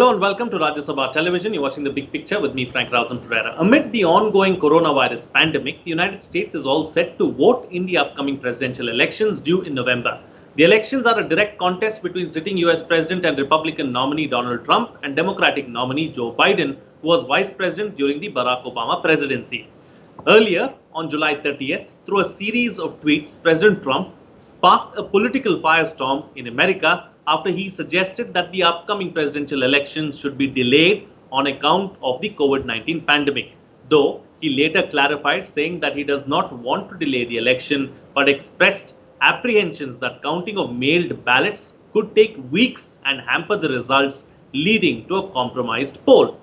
Hello and welcome to Rajya Sabha Television. You're watching The Big Picture with me, Frank Rausen Pereira. Amid the ongoing coronavirus pandemic, the United States is all set to vote in the upcoming presidential elections due in November. The elections are a direct contest between sitting US President and Republican nominee Donald Trump and Democratic nominee Joe Biden, who was Vice President during the Barack Obama presidency. Earlier, on July 30th, through a series of tweets, President Trump sparked a political firestorm in America after he suggested that the upcoming presidential elections should be delayed on account of the COVID-19 pandemic. Though he later clarified, saying that he does not want to delay the election, but expressed apprehensions that counting of mailed ballots could take weeks and hamper the results, leading to a compromised poll.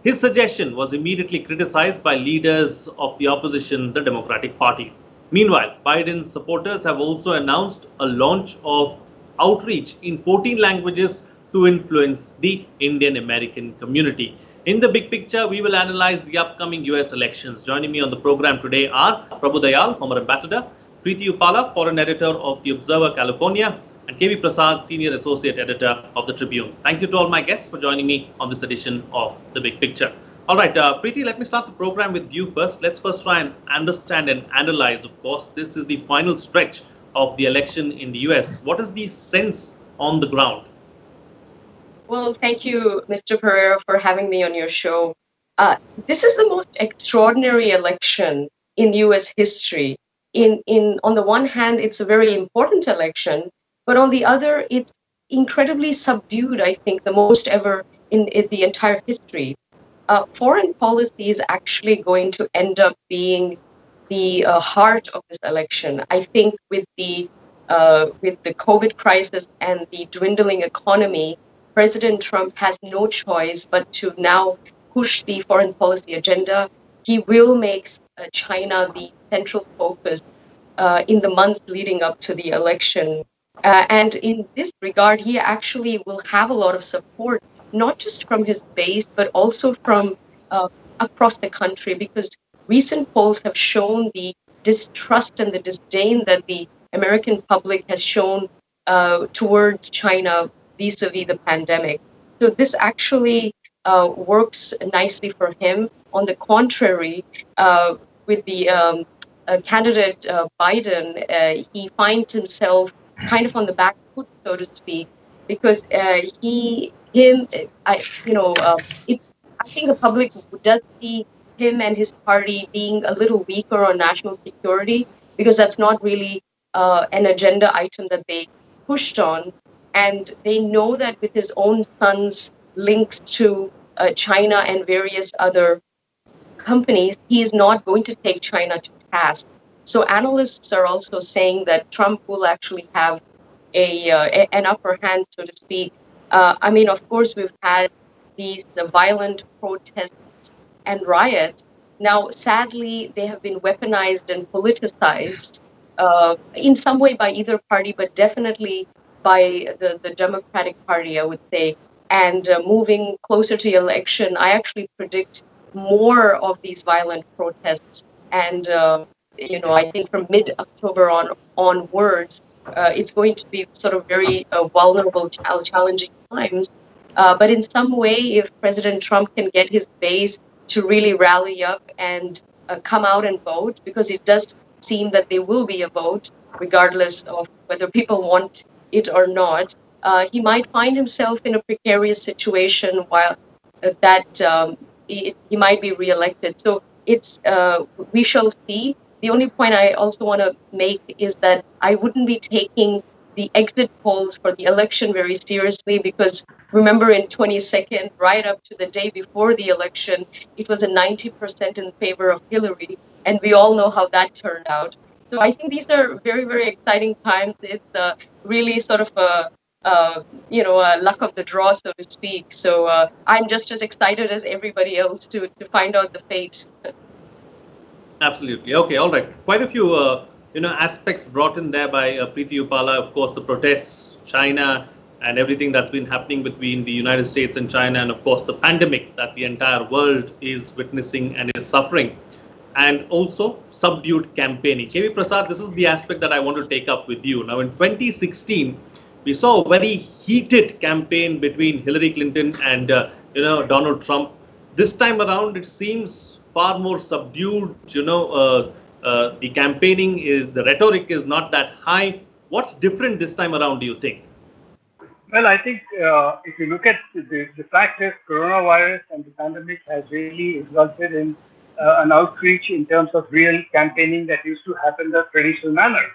His suggestion was immediately criticized by leaders of the opposition, the Democratic Party. Meanwhile, Biden's supporters have also announced a launch of outreach in 14 languages to influence the Indian American community. In the big picture, we will analyze the upcoming US elections. Joining me on the program today are Prabhu Dayal, former ambassador, Preeti Upala, foreign editor of The Observer California, and KV Prasad, senior associate editor of the Tribune. Thank you to all my guests for joining me on this edition of The Big Picture. All right, Preeti, let me start the program with you first. Let's first try and understand and analyze, of course. This is the final stretch of the election in the US. What is the sense on the ground? Well, thank you, Mr. Pereira, for having me on your show. This is the most extraordinary election in US history. On the one hand, it's a very important election, but on the other, it's incredibly subdued, I think, the most ever in the entire history. Foreign policy is actually going to end up being the heart of this election. I think with the COVID crisis and the dwindling economy, President Trump has no choice but to now push the foreign policy agenda. He will make China the central focus in the months leading up to the election. And in this regard, he actually will have a lot of support, not just from his base, but also from across the country, because recent polls have shown the distrust and the disdain that the American public has shown towards China vis-a-vis the pandemic. So this actually works nicely for him. On the contrary, with the candidate Biden, he finds himself kind of on the back foot, so to speak, because I think the public does see him and his party being a little weaker on national security, because that's not really an agenda item that they pushed on. And they know that with his own son's links to China and various other companies, he is not going to take China to task. So analysts are also saying that Trump will actually have an upper hand, so to speak. Of course, we've had these violent protests and riots. Now, sadly, they have been weaponized and politicized in some way by either party, but definitely by the Democratic Party, I would say. And moving closer to the election, I actually predict more of these violent protests. And, I think from mid-October onwards, it's going to be sort of very vulnerable, challenging times. But in some way, if President Trump can get his base to really rally up and come out and vote, because it does seem that there will be a vote, regardless of whether people want it or not, he might find himself in a precarious situation while he might be reelected. So we shall see. The only point I also want to make is that I wouldn't be taking the exit polls for the election very seriously, because remember in 22nd, right up to the day before the election, it was a 90% in favor of Hillary, and we all know how that turned out. So I think these are very, very exciting times. It's really sort of a luck of the draw, so to speak. So I'm just as excited as everybody else to find out the fate. Absolutely. Okay. All right. Quite a few aspects brought in there by Preeti Upala. Of course, the protests, China, and everything that's been happening between the United States and China, and of course the pandemic that the entire world is witnessing and is suffering, and also subdued campaigning. KV Prasad, this is the aspect that I want to take up with you. Now, in 2016, We saw a very heated campaign between Hillary Clinton and Donald Trump. This time around, it seems far more subdued. The campaigning the rhetoric is not that high. What's different this time around, do you think? Well, I think if you look at the fact is coronavirus and the pandemic has really resulted in an outreach in terms of real campaigning that used to happen the traditional manner.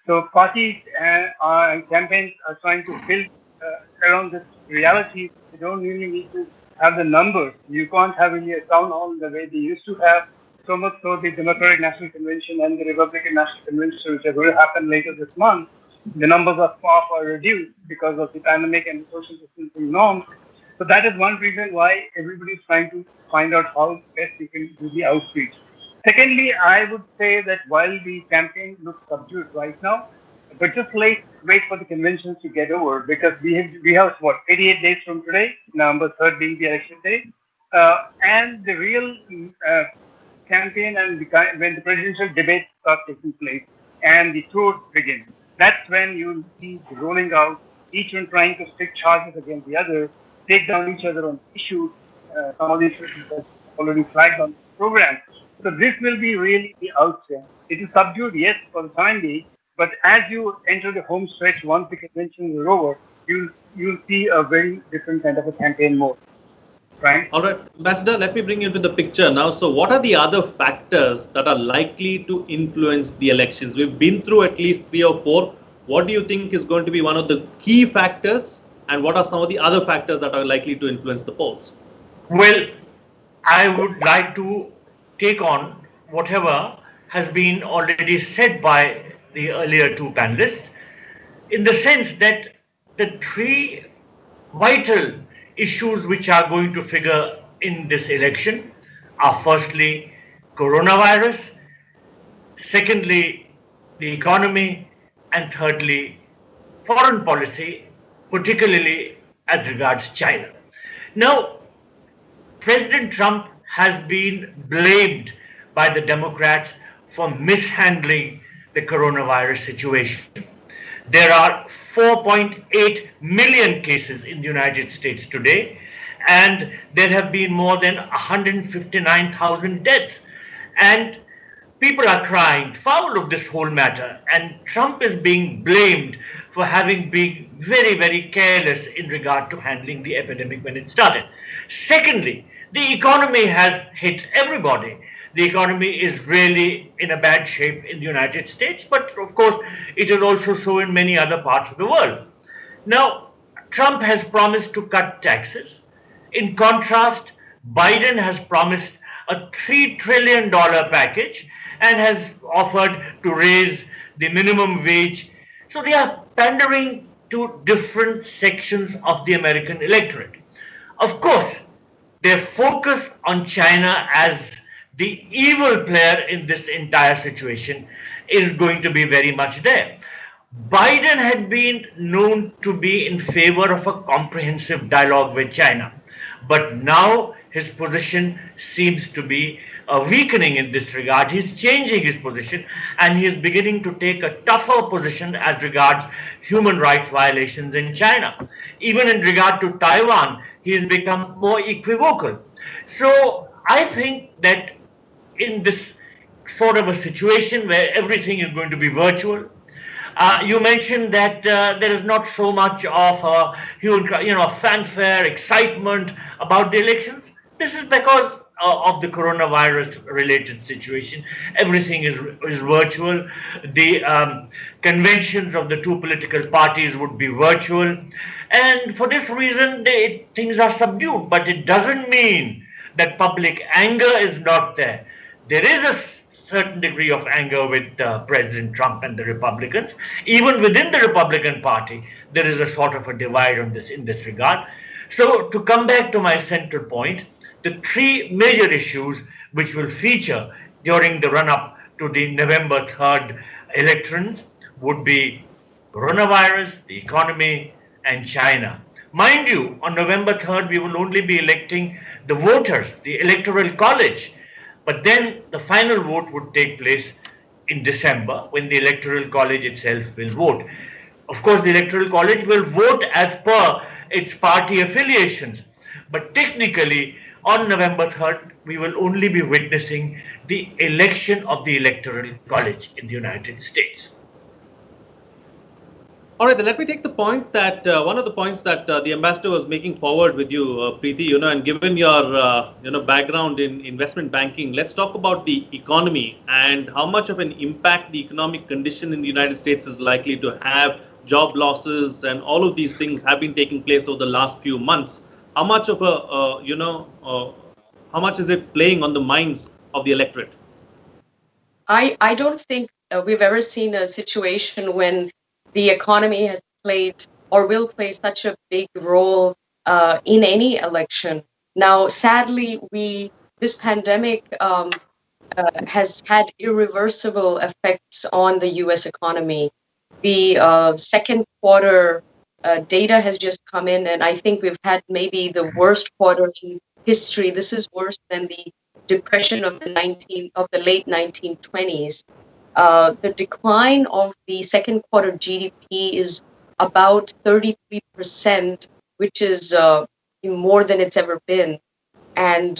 So parties and campaigns are trying to build around this reality. They don't really need to have the numbers. You can't have really a town hall the way they used to have. So much so the Democratic National Convention and the Republican National Convention, which are going to happen later this month, the numbers are far reduced because of the pandemic and social distancing norms. So that is one reason why everybody is trying to find out how best you can do the outreach. Secondly, I would say that while the campaign looks subdued right now, but just wait for the conventions to get over, because we have what, 88 days from today, November 3rd being the election day, and the real campaign and when the presidential debate starts taking place and the tours begin. That's when you'll see rolling out, each one trying to stick charges against the other, take down each other on issues. Some of these issues are already flagged on the program. So this will be really the outcome. It is subdued, yes, for the time being, but as you enter the home stretch, once the convention is over, you'll see a very different kind of a campaign mode. Right. All right, Ambassador, let me bring you into the picture now. So what are the other factors that are likely to influence the elections? We've been through at least 3 or 4. What do you think is going to be one of the key factors, and what are some of the other factors that are likely to influence the polls? Well, I would like to take on whatever has been already said by the earlier two panelists, in the sense that the 3 vital issues which are going to figure in this election are firstly coronavirus, secondly the economy, and thirdly foreign policy, particularly as regards China. Now, President Trump has been blamed by the Democrats for mishandling the coronavirus situation. There are 4.8 million cases in the United States today, and there have been more than 159,000 deaths. And people are crying foul of this whole matter, and Trump is being blamed for having been very, very careless in regard to handling the epidemic when it started. Secondly, the economy has hit everybody. The economy is really in a bad shape in the United States, but of course it is also so in many other parts of the world. Now, Trump has promised to cut taxes. In contrast, Biden has promised a $3 trillion package and has offered to raise the minimum wage. So they are pandering to different sections of the American electorate. Of course, their focus on China as the evil player in this entire situation is going to be very much there. Biden had been known to be in favor of a comprehensive dialogue with China, but now his position seems to be weakening in this regard. He's changing his position, and he is beginning to take a tougher position as regards human rights violations in China. Even in regard to Taiwan, he has become more equivocal. So I think that in this sort of a situation where everything is going to be virtual, you mentioned that there is not so much of fanfare, excitement about the elections. This is because of the coronavirus-related situation. Everything is virtual. The conventions of the 2 political parties would be virtual, and for this reason, things are subdued. But it doesn't mean that public anger is not there. There is a certain degree of anger with President Trump and the Republicans. Even within the Republican Party, there is a sort of a divide on this in this regard. So to come back to my central point, the 3 major issues which will feature during the run-up to the November 3rd elections would be coronavirus, the economy, and China. Mind you, on November 3rd, we will only be electing the voters, the Electoral College. But then the final vote would take place in December, when the Electoral College itself will vote. Of course, the Electoral College will vote as per its party affiliations. But technically, on November 3rd, we will only be witnessing the election of the Electoral College in the United States. All right, then let me take the point that one of the points that the ambassador was making forward with you, Preeti, and given your background in investment banking, let's talk about the economy and how much of an impact the economic condition in the United States is likely to have. Job losses and all of these things have been taking place over the last few months. How much of how much is it playing on the minds of the electorate? I don't think we've ever seen a situation when the economy has played or will play such a big role in any election. Now, sadly, this pandemic has had irreversible effects on the U.S. economy. The second quarter data has just come in, and I think we've had maybe the worst quarter in history. This is worse than the depression of the late 1920s. The decline of the second quarter GDP is about 33%, which is more than it's ever been. And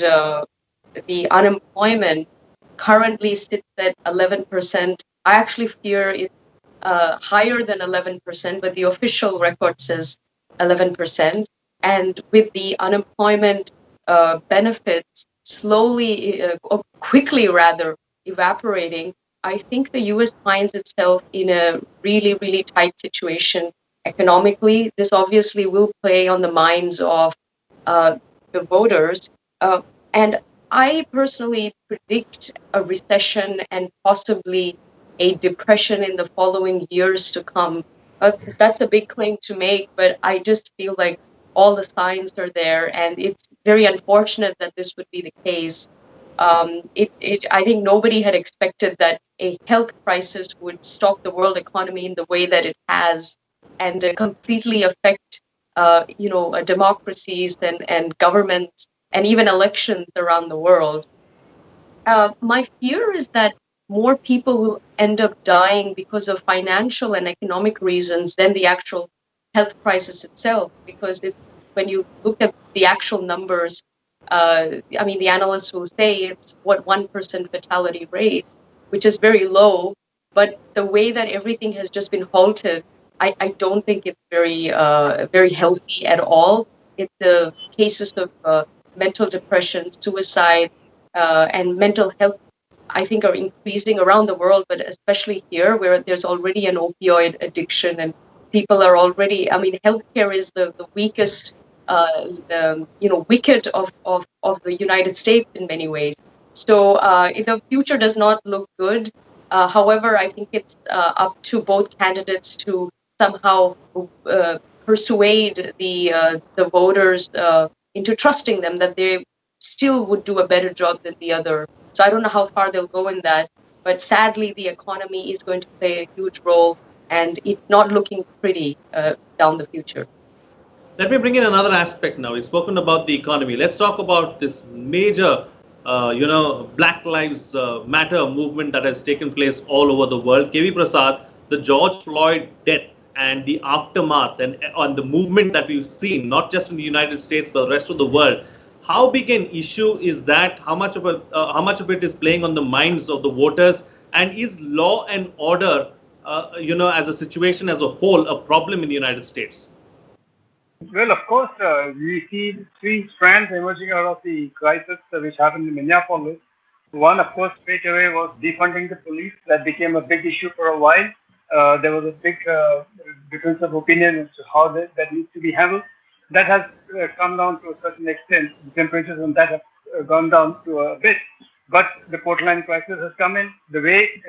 the unemployment currently sits at 11%. I actually fear it's higher than 11%, but the official record says 11%. And with the unemployment benefits quickly rather, evaporating, I think the US finds itself in a really, really tight situation economically. This obviously will play on the minds of the voters. And I personally predict a recession and possibly a depression in the following years to come. That's a big claim to make, but I just feel like all the signs are there, and it's very unfortunate that this would be the case. I think nobody had expected that a health crisis would stop the world economy in the way that it has, and completely affect, democracies and governments and even elections around the world. My fear is that more people will end up dying because of financial and economic reasons than the actual health crisis itself. Because when you look at the actual numbers, the analysts will say it's 1% fatality rate, which is very low. But the way that everything has just been halted, I don't think it's very healthy at all. It's the cases of mental depression, suicide, and mental health, I think, are increasing around the world, but especially here where there's already an opioid addiction and people are already, healthcare is the weakest, wicket of the United States in many ways. So the future does not look good. However, I think it's up to both candidates to somehow persuade the voters into trusting them that they still would do a better job than the other. So I don't know how far they'll go in that, but sadly, the economy is going to play a huge role, and it's not looking pretty down the future. Let me bring in another aspect now. We've spoken about the economy. Let's talk about this major, Black Lives Matter movement that has taken place all over the world. KV Prasad, the George Floyd death and the aftermath and the movement that we've seen, not just in the United States, but the rest of the world. How big an issue is that? How much of it is playing on the minds of the voters? And is law and order, as a situation as a whole, a problem in the United States? Well, of course, we see three strands emerging out of the crisis which happened in Minneapolis. One, of course, straight away was defunding the police. That became a big issue for a while. There was a big difference of opinion as to how that needs to be handled. That has come down to a certain extent. The temperatures on that have gone down to a bit. But the Portland crisis has come in. The way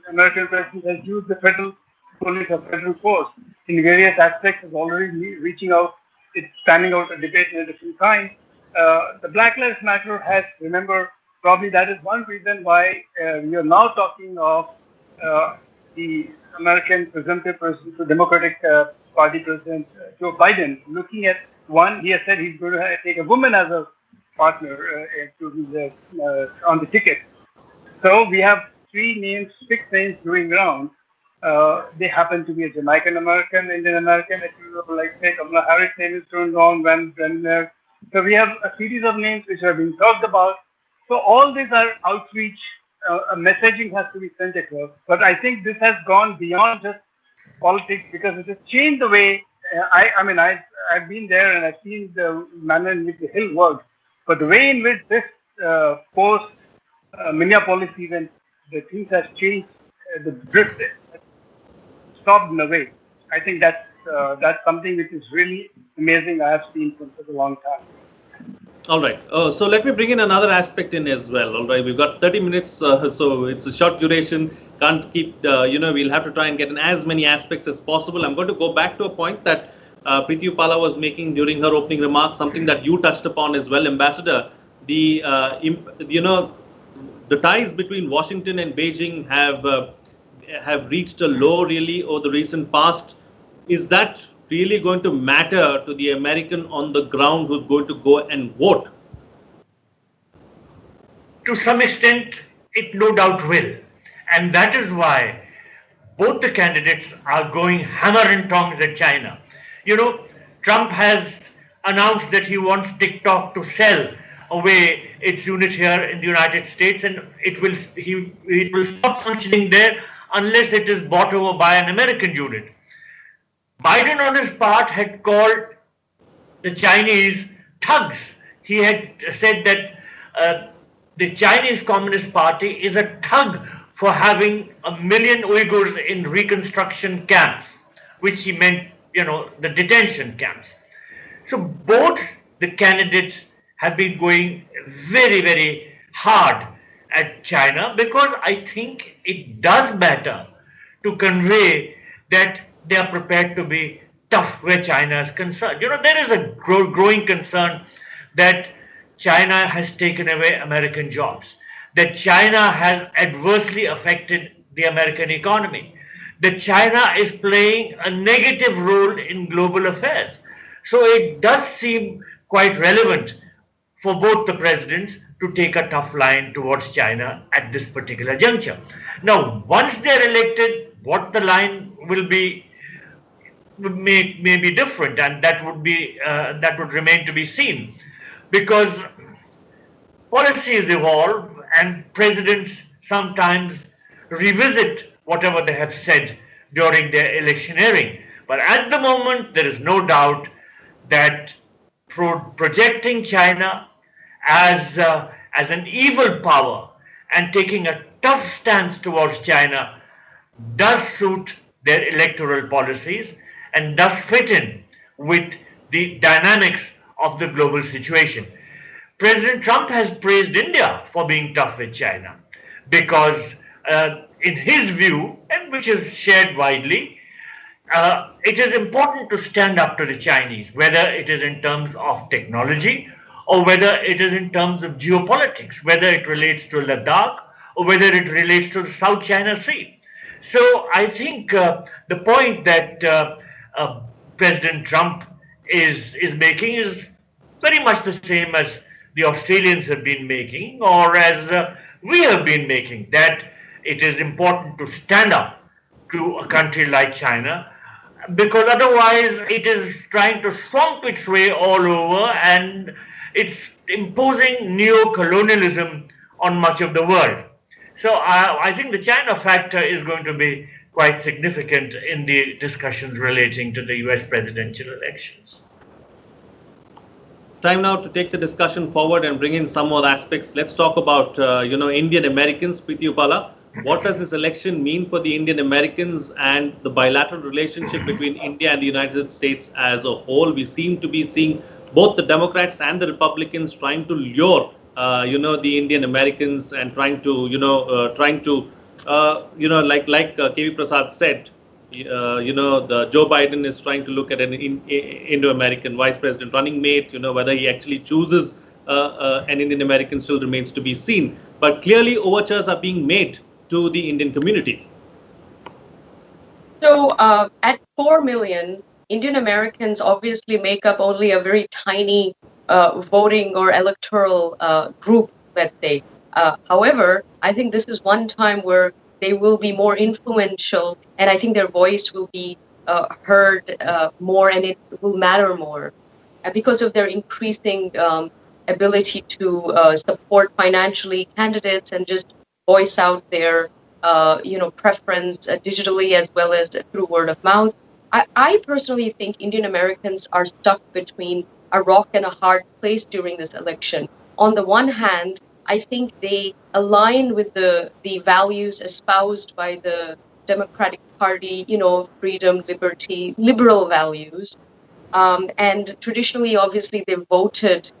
American president has used the federal police or federal force in various aspects is already reaching out. It's standing out a debate in a different kind. The Black Lives Matter has, remember, probably that is one reason why we are now talking of the American presumptive president, the Democratic Party President Joe Biden, looking at one. He has said he's going to take a woman as a partner on the ticket. So we have six names going round. They happen to be a Jamaican American, Indian American. If you like, say Kamala Harris' name is thrown on when so we have a series of names which are being talked about. So all these are outreach. Messaging has to be sent across. But I think this has gone beyond just politics because it has changed the way. I've been there and I've seen the manner in which the Hill works. But the way in which this post Minneapolis event, the things have changed, the drift has stopped in a way. I think that's something which is really amazing. I have seen for such a long time. All right. So let me bring in another aspect in as well. All right. We've got 30 minutes, so it's a short duration. Can't keep, we'll have to try and get in as many aspects as possible. I'm going to go back to a point that Preeti Upala was making during her opening remarks, something that you touched upon as well, Ambassador. The ties between Washington and Beijing have reached a low really over the recent past. Is that really going to matter to the American on the ground who's going to go and vote? To some extent, it no doubt will. And that is why both the candidates are going hammer and tongs at China. Trump has announced that he wants TikTok to sell away its unit here in the United States, and it will stop functioning there unless it is bought over by an American unit. Biden, on his part, had called the Chinese thugs. He had said that the Chinese Communist Party is a thug for having 1 million Uyghurs in reconstruction camps, which he meant, the detention camps. So both the candidates have been going very, very hard at China because I think it does matter to convey that they are prepared to be tough where China is concerned. There is a growing concern that China has taken away American jobs, that China has adversely affected the American economy, that China is playing a negative role in global affairs. So it does seem quite relevant for both the presidents to take a tough line towards China at this particular juncture. Now, once they're elected, what the line will be may be different, and that would remain to be seen, because policies evolve and presidents sometimes revisit whatever they have said during their electioneering. But at the moment, there is no doubt that projecting China as an evil power and taking a tough stance towards China does suit their electoral policies and does fit in with the dynamics of the global situation. President Trump has praised India for being tough with China because in his view, and which is shared widely, it is important to stand up to the Chinese, whether it is in terms of technology or whether it is in terms of geopolitics, whether it relates to Ladakh or whether it relates to the South China Sea. So I think the point that President Trump is making is very much the same as the Australians have been making, or as we have been making, that it is important to stand up to a country like China, because otherwise it is trying to swamp its way all over and it's imposing neo-colonialism on much of the world. So I think the China factor is going to be quite significant in the discussions relating to the US presidential elections. Time now to take the discussion forward and bring in some more aspects. Let's talk about, Indian Americans. Preeti Upala, what does this election mean for the Indian Americans and the bilateral relationship between India and the United States as a whole? We seem to be seeing both the Democrats and the Republicans trying to lure, the Indian Americans and trying to, like KV Prasad said, the Joe Biden is trying to look at an Indo-American vice president running mate. Whether he actually chooses an Indian American still remains to be seen. But clearly, overtures are being made to the Indian community. So, at 4 million, Indian Americans obviously make up only a very tiny voting or electoral group, let's say. However, I think this is one time where they will be more influential, and I think their voice will be heard more, and it will matter more because of their increasing ability to support financially candidates and just voice out their preference digitally as well as through word of mouth. I personally think Indian Americans are stuck between a rock and a hard place during this election. On the one hand, I think they align with the values espoused by the Democratic Party, freedom, liberty, liberal values. And traditionally, obviously, they voted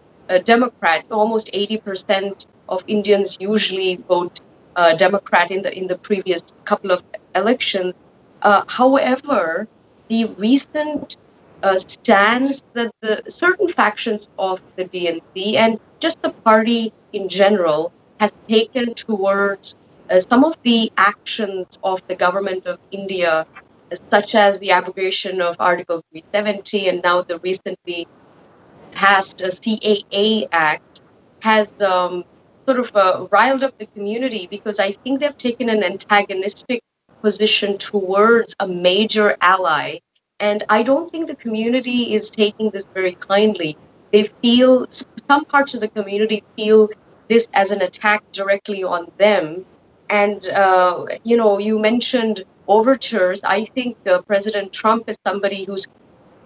Democrat. Almost 80% of Indians usually vote Democrat in the previous couple of elections. However, the recent stance that the certain factions of the DNC and just the party in general has taken towards some of the actions of the government of India, such as the abrogation of Article 370 and now the recently passed CAA Act, has sort of riled up the community because I think they've taken an antagonistic position towards a major ally. And I don't think the community is taking this very kindly. They feel, some parts of the community feel this as an attack directly on them. And, you mentioned overtures. I think President Trump is somebody who's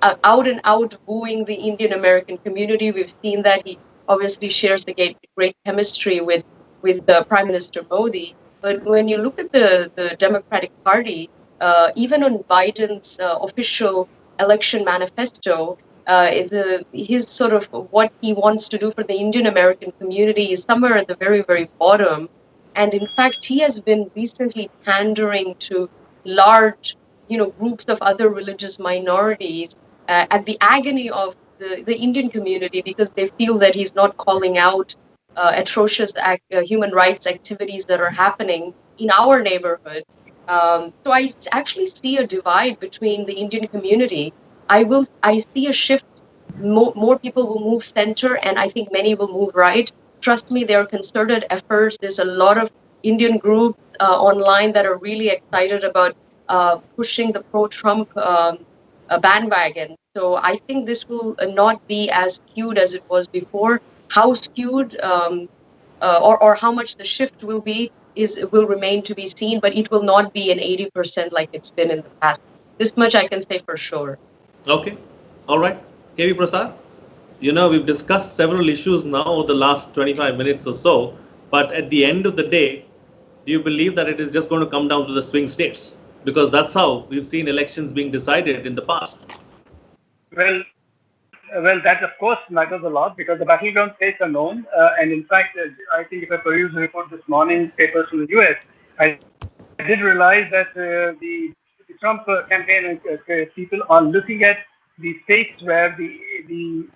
out and out wooing the Indian American community. We've seen that he obviously shares the great chemistry with Prime Minister Modi. But when you look at the Democratic Party, even on Biden's official election manifesto, his sort of what he wants to do for the Indian American community is somewhere at the very, very bottom. And in fact, he has been recently pandering to large, groups of other religious minorities at the agony of the Indian community because they feel that he's not calling out atrocious human rights activities that are happening in our neighborhood. So I actually see a divide between the Indian community. I see a shift. More people will move center, and I think many will move right. Trust me, there are concerted efforts. There's a lot of Indian groups online that are really excited about pushing the pro-Trump bandwagon. So I think this will not be as skewed as it was before. How skewed or how much the shift will be will remain to be seen, but it will not be an 80% like it's been in the past. This much I can say for sure. Okay. All right. KV Prasad, we've discussed several issues now over the last 25 minutes or so, but at the end of the day, do you believe that it is just going to come down to the swing states? Because that's how we've seen elections being decided in the past. Well, that of course matters a lot because the battleground states are known. And in fact, I think if I peruse the report this morning, papers from the US, I did realize that the Trump campaign and people are looking at the states where the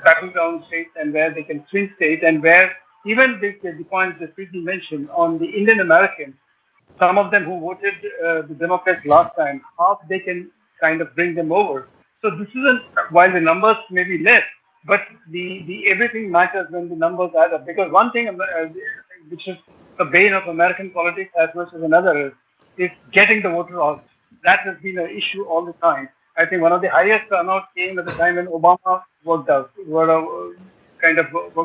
battleground states and where they can swing states and where even the points that Preeti mentioned on the Indian Americans, some of them who voted the Democrats last time, how they can kind of bring them over. So this isn't, while the numbers may be less, but the everything matters when the numbers add up. Because one thing which is the bane of American politics as much as another is getting the voter out. That has been an issue all the time. I think one of the highest turnout came at the time when Obama worked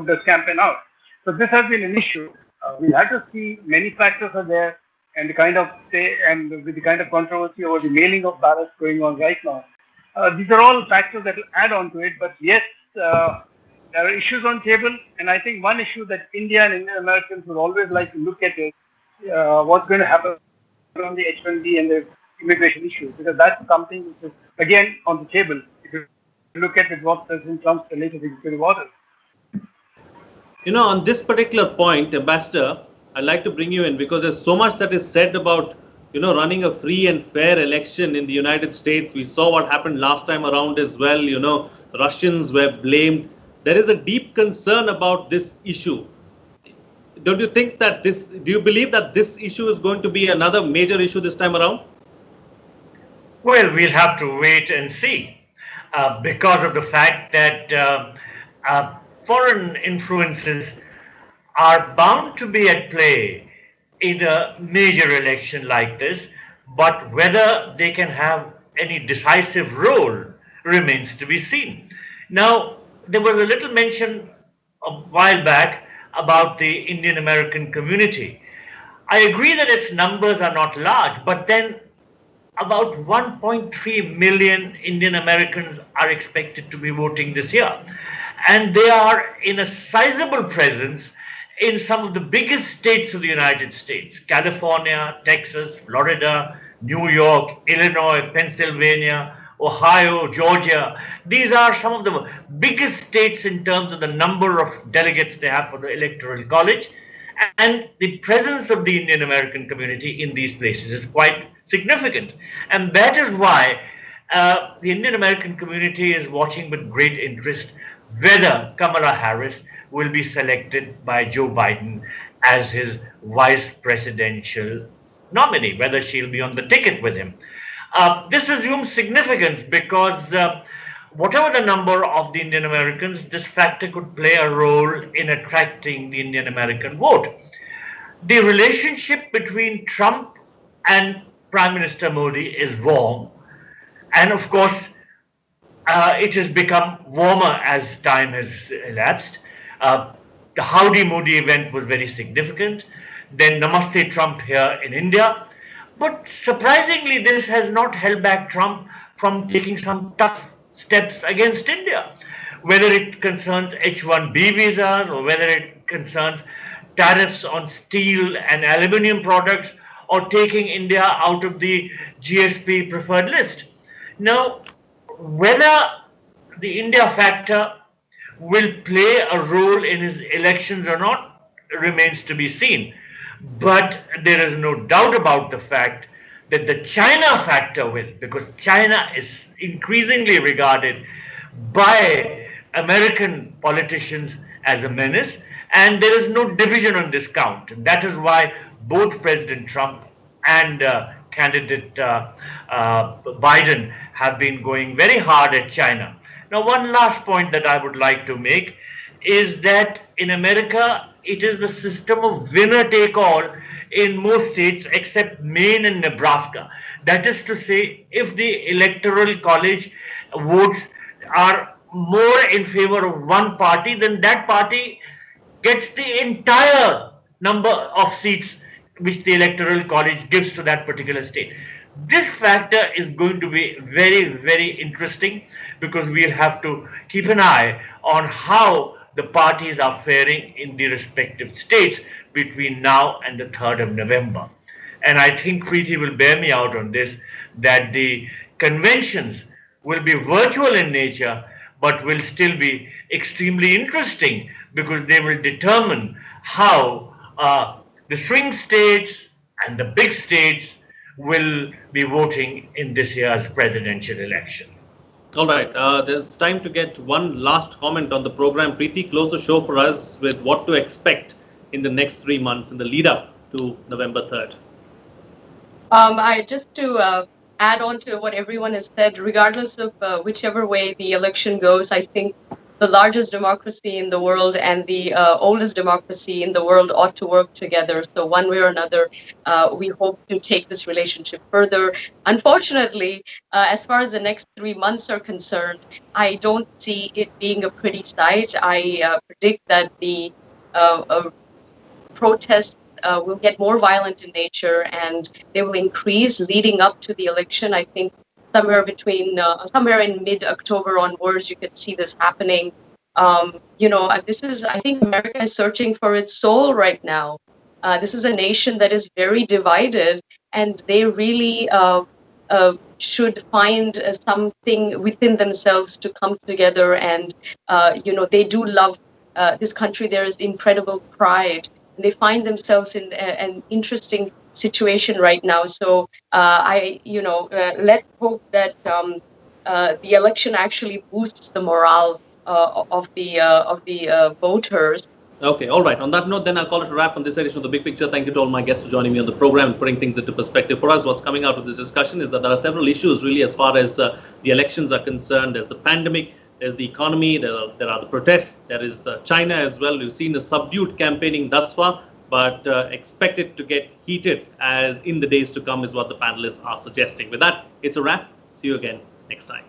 this campaign out. So this has been an issue. We have to see many factors are there, and with the kind of controversy over the mailing of ballots going on right now. These are all factors that will add on to it. But yes, there are issues on table, and I think one issue that India and Indian Americans would always like to look at is what's going to happen on the H-1B and the immigration issue, because that's something which is again on the table. If you look at it, what President Trump's latest executive order. On this particular point, Ambassador, I'd like to bring you in because there's so much that is said about, running a free and fair election in the United States. We saw what happened last time around as well. Russians were blamed. There is a deep concern about this issue. Do you believe that this issue is going to be another major issue this time around? Well, we'll have to wait and see because of the fact that foreign influences are bound to be at play in a major election like this, but whether they can have any decisive role remains to be seen. Now, there was a little mention a while back about the Indian American community. I agree that its numbers are not large, but then about 1.3 million Indian Americans are expected to be voting this year. And they are in a sizable presence in some of the biggest states of the United States: California, Texas, Florida, New York, Illinois, Pennsylvania, Ohio, Georgia. These are some of the biggest states in terms of the number of delegates they have for the Electoral College. And the presence of the Indian American community in these places is quite significant. And that is why the Indian American community is watching with great interest whether Kamala Harris will be selected by Joe Biden as his vice presidential nominee, whether she'll be on the ticket with him. This assumes significance because whatever the number of the Indian Americans, this factor could play a role in attracting the Indian American vote. The relationship between Trump and Prime Minister Modi is warm, and of course, it has become warmer as time has elapsed. The Howdy Modi event was very significant. Then Namaste Trump here in India. But surprisingly, this has not held back Trump from taking some tough steps against India, whether it concerns H-1B visas or whether it concerns tariffs on steel and aluminium products or taking India out of the GSP preferred list. Now, whether the India factor will play a role in his elections or not remains to be seen. But there is no doubt about the fact that the China factor will, because China is increasingly regarded by American politicians as a menace, and there is no division on this count. And that is why both President Trump and candidate Biden have been going very hard at China. Now, one last point that I would like to make is that in America, it is the system of winner take all in most states except Maine and Nebraska. That is to say, if the Electoral College votes are more in favor of one party, then that party gets the entire number of seats which the Electoral College gives to that particular state. This factor is going to be very, very interesting because we'll have to keep an eye on how the parties are faring in the respective states between now and the 3rd of November. And I think Preeti will bear me out on this, that the conventions will be virtual in nature, but will still be extremely interesting because they will determine how the swing states and the big states will be voting in this year's presidential election. All right, there's time to get one last comment on the program. Preeti, close the show for us with what to expect in the next 3 months in the lead up to November 3rd. I just to add on to what everyone has said, regardless of whichever way the election goes, I think the largest democracy in the world and the oldest democracy in the world ought to work together. So one way or another, we hope to take this relationship further. Unfortunately, as far as the next 3 months are concerned, I don't see it being a pretty sight. I predict that the protests will get more violent in nature and they will increase leading up to the election. I think somewhere in mid-October onwards, you could see this happening. I think America is searching for its soul right now. This is a nation that is very divided, and they really should find something within themselves to come together. And, they do love this country. There is incredible pride. They find themselves in an interesting situation right now. So let's hope that the election actually boosts the morale of the voters. Okay, all right. On that note, then I'll call it a wrap on this edition of The Big Picture. Thank you to all my guests for joining me on the program and putting things into perspective for us. What's coming out of this discussion is that there are several issues really as far as the elections are concerned. There's the pandemic, there's the economy, there are the protests, there is China as well. We've seen the subdued campaigning thus far. but expect it to get heated as in the days to come is what the panelists are suggesting. With that, it's a wrap. See you again next time.